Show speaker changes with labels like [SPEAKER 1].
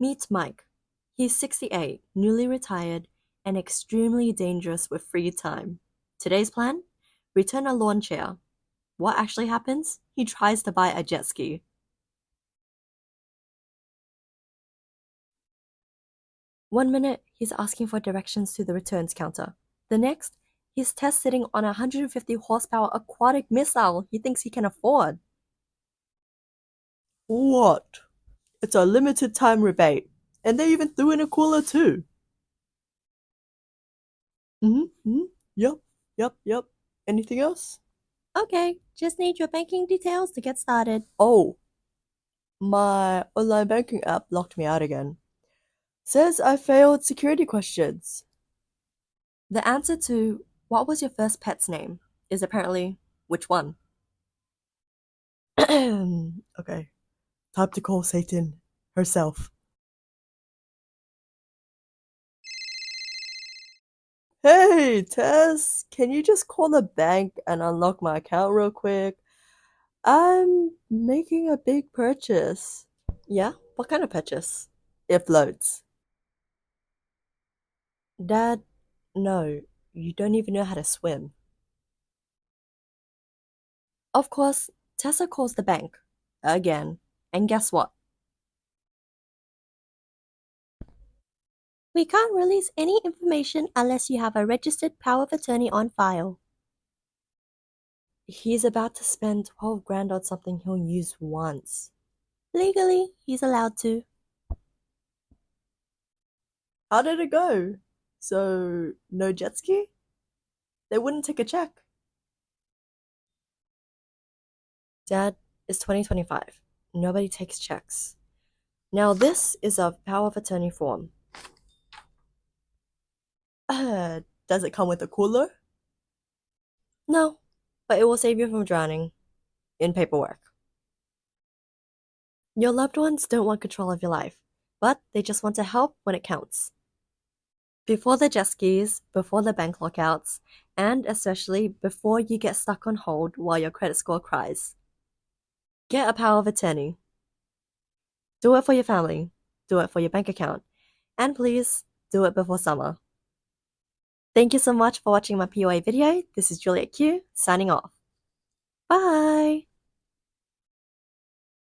[SPEAKER 1] Meet Mike. He's 68, newly retired, and extremely dangerous with free time. Today's plan? Return a lawn chair. What actually happens? He tries to buy a jet ski. One minute, he's asking for directions to the returns counter. The next, he's test sitting on a 150 horsepower aquatic missile he thinks he can afford. What? It's a limited time rebate. And they even threw in a cooler too. Yep, yep. Anything else? Okay, just need your banking details to get started. Oh, my online banking app locked me out again. Says I failed security questions. The answer to what was your first pet's name is apparently which one? Okay, time to call Satan herself. Hey, Tess, can you just call the bank and unlock my account real quick? I'm making a big purchase. Yeah? What kind of purchase? It floats. Dad, no, you don't even know how to swim. Of course, Tessa calls the bank. Again. And guess what? We can't release any information unless you have a registered power of attorney on file. He's about to spend 12 grand on something he'll use once. Legally, he's allowed to. How did it go? So, no jet ski? They wouldn't take a check. Dad, it's 2025. Nobody takes checks. Now, this is a power of attorney form. Does it come with a cooler? No, but it will save you from drowning in paperwork. Your loved ones don't want control of your life, but they just want to help when it counts. Before the jet skis, before the bank lockouts, and especially before you get stuck on hold while your credit score cries. Get a power of attorney. Do it for your family. Do it for your bank account. And please, do it before summer. Thank you so much for watching my POA video. This is Juliet Q, signing off. Bye!